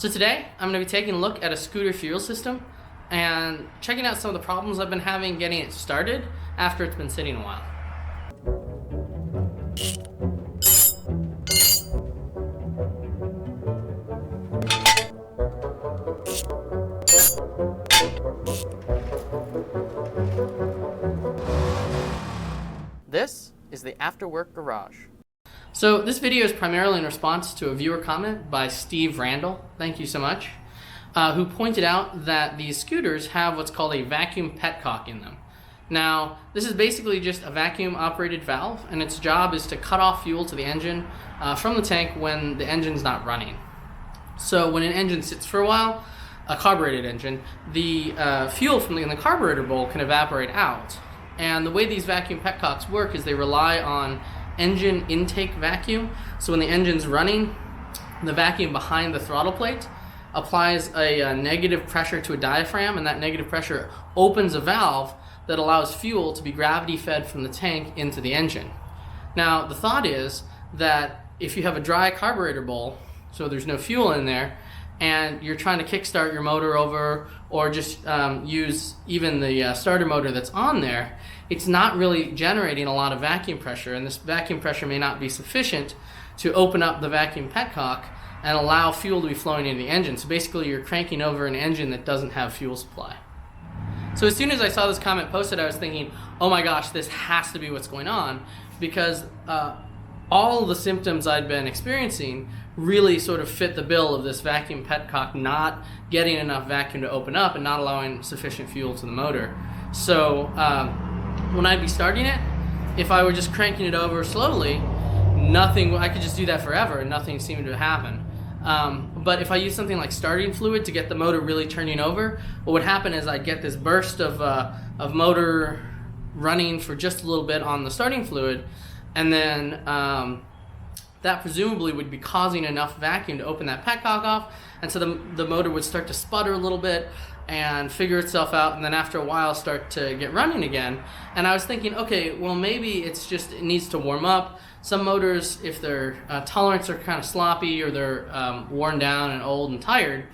So today, I'm going to be taking a look at a scooter fuel system and checking out some of the problems I've been having getting it started after it's been sitting a while. This is the After Work Garage. So this video is primarily in response to a viewer comment by Steve Randall, thank you so much, who pointed out that these scooters have what's called a vacuum petcock in them. Now, this is basically just a vacuum operated valve, and its job is to cut off fuel to the engine from the tank when the engine's not running. So when an engine sits for a while, a carbureted engine, the fuel from in the carburetor bowl can evaporate out. And the way these vacuum petcocks work is they rely on engine intake vacuum. So when the engine's running, the vacuum behind the throttle plate applies a negative pressure to a diaphragm, and that negative pressure opens a valve that allows fuel to be gravity fed from the tank into the engine. Now, the thought is that if you have a dry carburetor bowl, so there's no fuel in there, and you're trying to kickstart your motor over or just use even the starter motor that's on there, it's not really generating a lot of vacuum pressure, and this vacuum pressure may not be sufficient to open up the vacuum petcock and allow fuel to be flowing into the engine. So basically you're cranking over an engine that doesn't have fuel supply. So as soon as I saw this comment posted, I was thinking, oh my gosh, this has to be what's going on, because all the symptoms I'd been experiencing really sort of fit the bill of this vacuum petcock not getting enough vacuum to open up and not allowing sufficient fuel to the motor. So when I'd be starting it, if I were just cranking it over slowly, I could just do that forever and nothing seemed to happen. But if I use something like starting fluid to get the motor really turning over, what would happen is I'd get this burst of motor running for just a little bit on the starting fluid, and then that presumably would be causing enough vacuum to open that petcock off, and so the motor would start to sputter a little bit and figure itself out, and then after a while start to get running again. And I was thinking, okay, well maybe it needs to warm up. Some motors, if their tolerants are kind of sloppy or they're worn down and old and tired,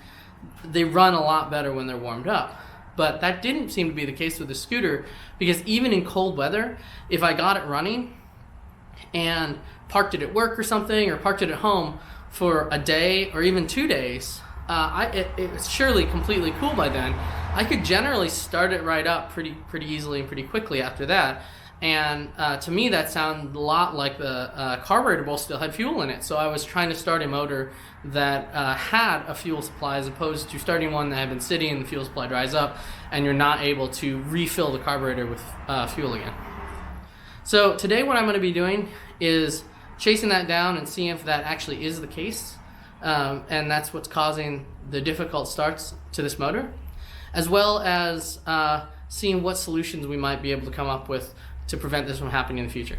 they run a lot better when they're warmed up. But that didn't seem to be the case with the scooter, because even in cold weather, if I got it running and parked it at work or something, or parked it at home for a day or even 2 days, it was surely completely cool by then. I could generally start it right up pretty easily and pretty quickly after that. And to me, that sounded a lot like the carburetor bowl still had fuel in it. So I was trying to start a motor that had a fuel supply, as opposed to starting one that had been sitting and the fuel supply dries up and you're not able to refill the carburetor with fuel again. So today what I'm going to be doing is chasing that down and seeing if that actually is the case. And that's what's causing the difficult starts to this motor, as well as seeing what solutions we might be able to come up with to prevent this from happening in the future.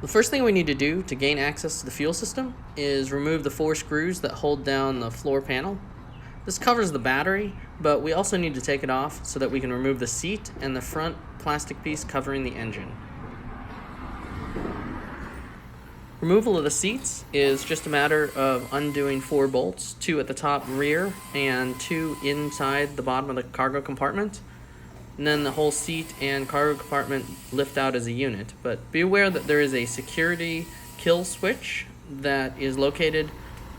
The first thing we need to do to gain access to the fuel system is remove the 4 screws that hold down the floor panel. This covers the battery, but we also need to take it off so that we can remove the seat and the front plastic piece covering the engine. Removal of the seats is just a matter of undoing 4 bolts, 2 at the top rear and 2 inside the bottom of the cargo compartment. And then the whole seat and cargo compartment lift out as a unit. But be aware that there is a security kill switch that is located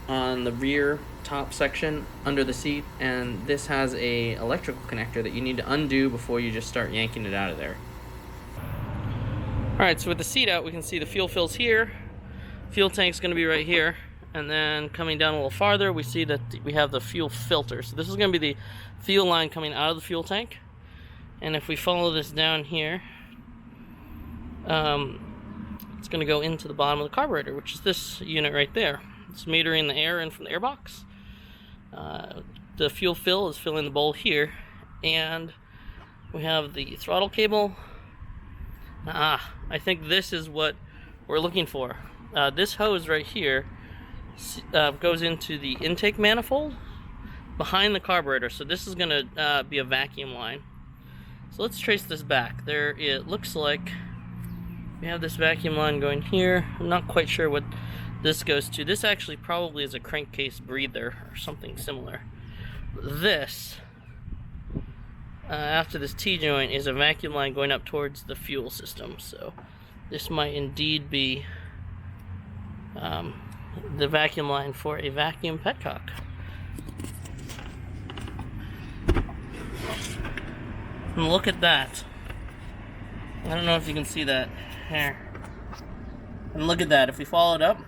on the rear top section under the seat, and this has a electrical connector that you need to undo before you just start yanking it out of there. Alright, so with the seat out, we can see the fuel fills here. Fuel tank's going to be right here, and then coming down a little farther, we see that we have the fuel filter. So this is going to be the fuel line coming out of the fuel tank, and if we follow this down here, it's going to go into the bottom of the carburetor, which is this unit right there. It's metering the air in from the airbox. The fuel fill is filling the bowl here, and we have the throttle cable. I think this is what we're looking for. This hose right here goes into the intake manifold behind the carburetor, so this is going to be a vacuum line. So let's trace this back. There it looks like we have this vacuum line going here. I'm not quite sure what this goes to, this actually probably is a crankcase breather or something similar. This, after this T-joint, is a vacuum line going up towards the fuel system. So this might indeed be the vacuum line for a vacuum petcock. And look at that. I don't know if you can see that here. And look at that. If we follow it up,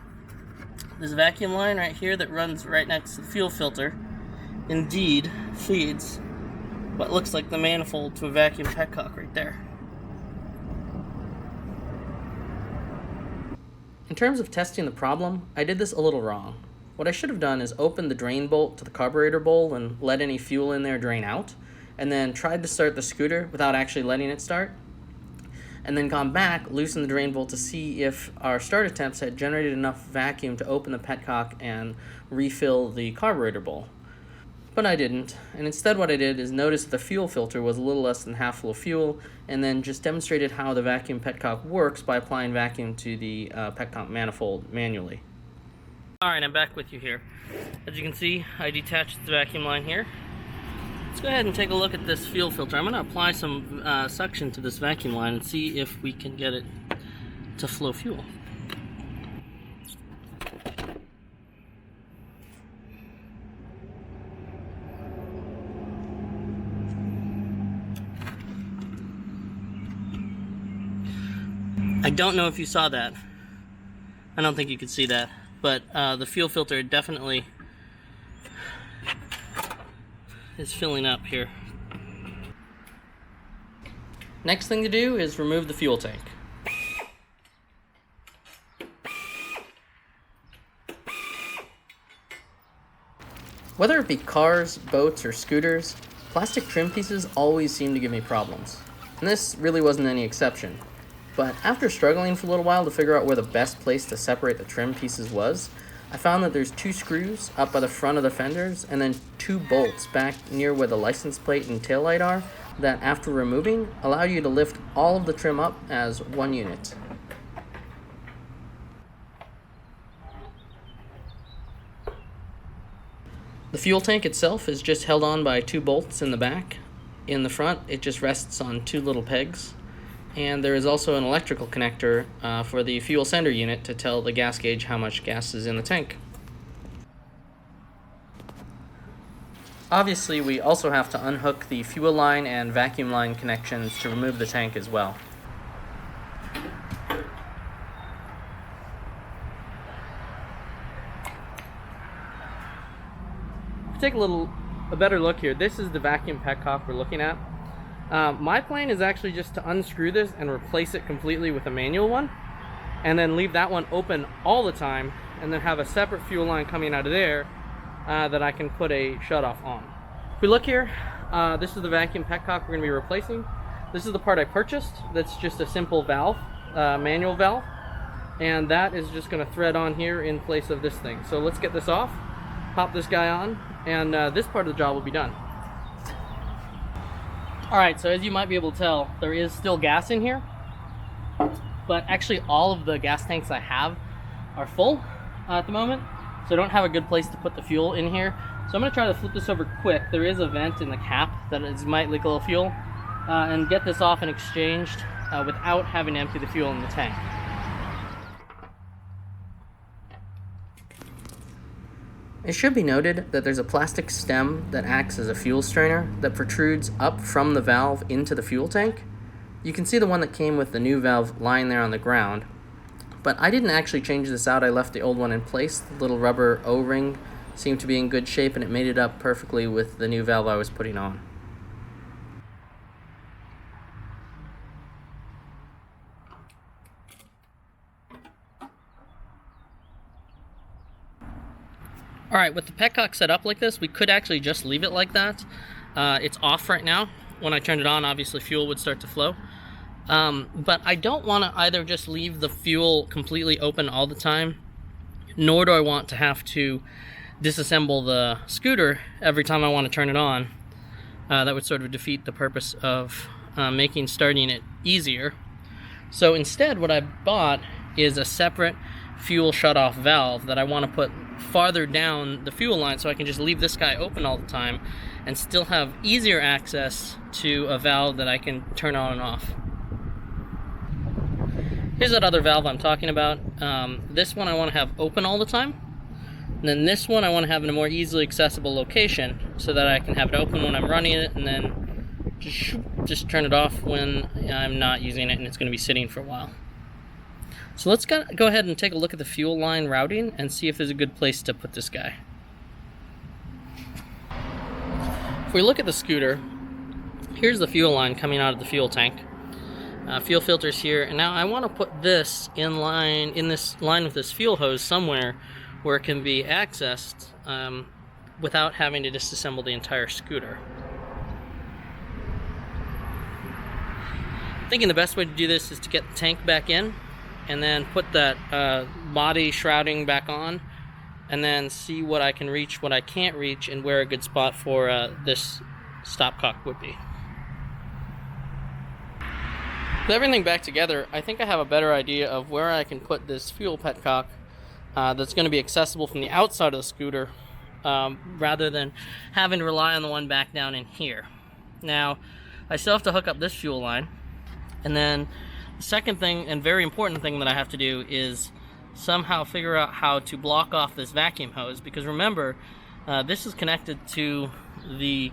this vacuum line right here that runs right next to the fuel filter indeed feeds what looks like the manifold to a vacuum petcock right there. In terms of testing the problem, I did this a little wrong. What I should have done is opened the drain bolt to the carburetor bowl and let any fuel in there drain out, and then tried to start the scooter without actually letting it start, and then gone back, loosened the drain bolt to see if our start attempts had generated enough vacuum to open the petcock and refill the carburetor bowl. But I didn't, and instead what I did is notice the fuel filter was a little less than half full of fuel, and then just demonstrated how the vacuum petcock works by applying vacuum to the petcock manifold manually. Alright, I'm back with you here. As you can see, I detached the vacuum line here. Let's go ahead and take a look at this fuel filter. I'm going to apply some suction to this vacuum line and see if we can get it to flow fuel. I don't know if you saw that. I don't think you could see that, but the fuel filter definitely is filling up here. Next thing to do is remove the fuel tank. Whether it be cars, boats, or scooters, plastic trim pieces always seem to give me problems. And this really wasn't any exception. But after struggling for a little while to figure out where the best place to separate the trim pieces was, I found that there's 2 screws up by the front of the fenders and then 2 bolts back near where the license plate and taillight are that, after removing, allow you to lift all of the trim up as one unit. The fuel tank itself is just held on by 2 bolts in the back. In the front, it just rests on 2 little pegs. And there is also an electrical connector for the fuel sender unit to tell the gas gauge how much gas is in the tank. Obviously, we also have to unhook the fuel line and vacuum line connections to remove the tank as well. Take a better look here. This is the vacuum petcock we're looking at. My plan is actually just to unscrew this and replace it completely with a manual one, and then leave that one open all the time, and then have a separate fuel line coming out of there that I can put a shutoff on. If we look here, this is the vacuum petcock we're going to be replacing. This is the part I purchased. That's just a simple valve, manual valve, and that is just going to thread on here in place of this thing. So let's get this off, pop this guy on, and this part of the job will be done. Alright, so as you might be able to tell, there is still gas in here, but actually all of the gas tanks I have are full at the moment, so I don't have a good place to put the fuel in here. So I'm going to try to flip this over quick. There is a vent in the cap that might leak a little fuel, and get this off and exchanged without having to empty the fuel in the tank. It should be noted that there's a plastic stem that acts as a fuel strainer that protrudes up from the valve into the fuel tank. You can see the one that came with the new valve lying there on the ground, but I didn't actually change this out. I left the old one in place. The little rubber O-ring seemed to be in good shape, and it made it up perfectly with the new valve I was putting on. Alright, with the petcock set up like this, we could actually just leave it like that. It's off right now. When I turned it on, obviously fuel would start to flow. But I don't want to either just leave the fuel completely open all the time, nor do I want to have to disassemble the scooter every time I want to turn it on. That would sort of defeat the purpose of making starting it easier. So instead, what I bought is a separate fuel shutoff valve that I want to put farther down the fuel line so I can just leave this guy open all the time and still have easier access to a valve that I can turn on and off. Here's that other valve I'm talking about. This one I want to have open all the time. And then this one I want to have in a more easily accessible location so that I can have it open when I'm running it and then just turn it off when I'm not using it and it's going to be sitting for a while. So let's go ahead and take a look at the fuel line routing and see if there's a good place to put this guy. If we look at the scooter, here's the fuel line coming out of the fuel tank. Fuel filters here, and now I want to put this in this line with this fuel hose somewhere where it can be accessed without having to disassemble the entire scooter. I'm thinking the best way to do this is to get the tank back in and then put that body shrouding back on and then see what I can reach, what I can't reach, and where a good spot for this stopcock would be. With everything back together, I think I have a better idea of where I can put this fuel petcock that's going to be accessible from the outside of the scooter rather than having to rely on the one back down in here. Now, I still have to hook up this fuel line, and then the second thing and very important thing that I have to do is somehow figure out how to block off this vacuum hose, because remember, this is connected to the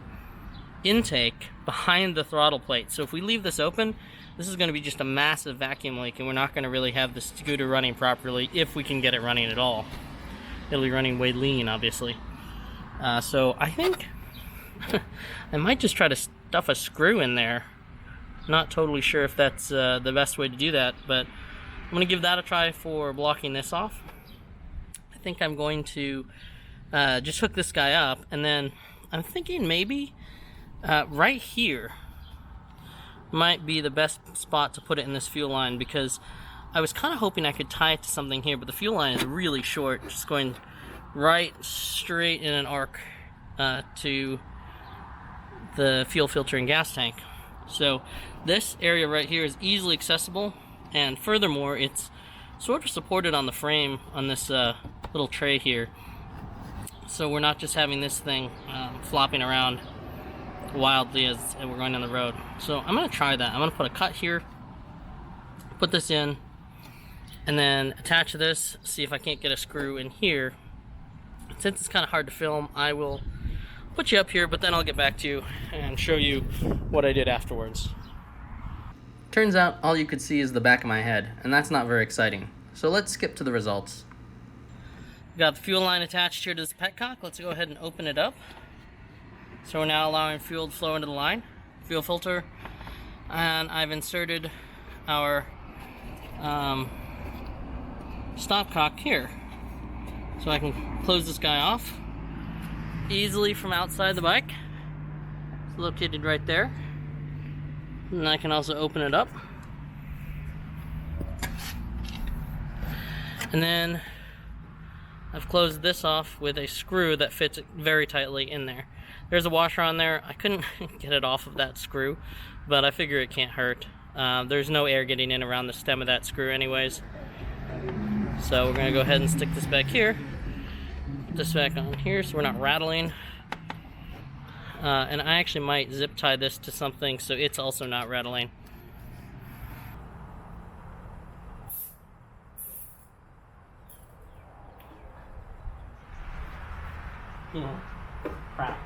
intake behind the throttle plate. So if we leave this open, this is going to be just a massive vacuum leak, and we're not going to really have the scooter running properly if we can get it running at all. It'll be running way lean, obviously. So I think I might just try to stuff a screw in there. Not totally sure if that's the best way to do that, but I'm going to give that a try for blocking this off. I think I'm going to just hook this guy up, and then I'm thinking maybe right here might be the best spot to put it in this fuel line, because I was kind of hoping I could tie it to something here, but the fuel line is really short, just going right straight in an arc to the fuel filter and gas tank. So this area right here is easily accessible, and furthermore, it's sort of supported on the frame on this little tray here, so we're not just having this thing flopping around wildly as we're going down the road. So I'm going to try that. I'm going to put a cut here, put this in, and then attach this, see if I can't get a screw in here. Since it's kind of hard to film, I will put you up here, but then I'll get back to you and show you what I did afterwards. Turns out all you could see is the back of my head, and that's not very exciting. So let's skip to the results. Got the fuel line attached here to this petcock. Let's go ahead and open it up. So we're now allowing fuel to flow into the line, fuel filter, and I've inserted our stopcock here. So I can close this guy off easily from outside the bike. It's located right there. And I can also open it up. And then I've closed this off with a screw that fits very tightly in there. There's a washer on there. I couldn't get it off of that screw, but I figure it can't hurt. There's no air getting in around the stem of that screw anyways. So we're gonna go ahead and stick this back here. Put this back on here so we're not rattling. And I actually might zip tie this to something so it's also not rattling. Crap.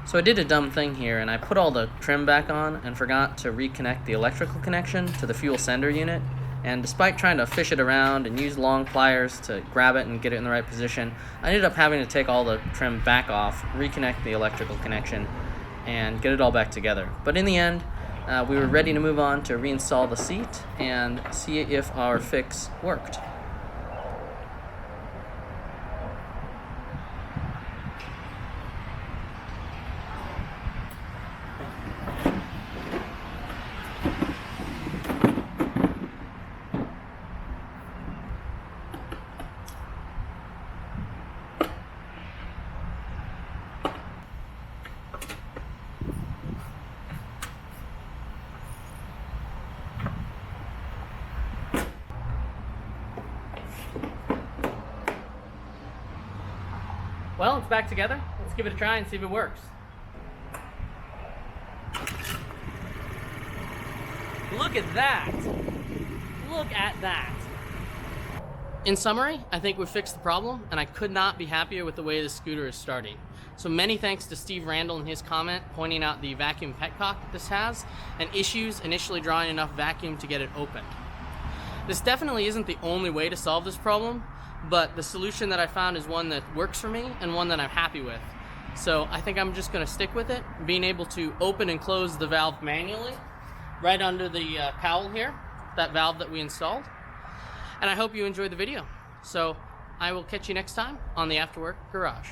So I did a dumb thing here, and I put all the trim back on and forgot to reconnect the electrical connection to the fuel sender unit. And despite trying to fish it around and use long pliers to grab it and get it in the right position, I ended up having to take all the trim back off, reconnect the electrical connection, and get it all back together. But in the end, we were ready to move on to reinstall the seat and see if our fix worked. Well, it's back together. Let's give it a try and see if it works. Look at that. Look at that. In summary, I think we fixed the problem, and I could not be happier with the way the scooter is starting. So many thanks to Steve Randall in his comment pointing out the vacuum petcock this has and issues initially drawing enough vacuum to get it open. This definitely isn't the only way to solve this problem, but the solution that I found is one that works for me and one that I'm happy with. So I think I'm just going to stick with it, being able to open and close the valve manually right under the cowl here, that valve that we installed. And I hope you enjoyed the video. So I will catch you next time on the After Work Garage.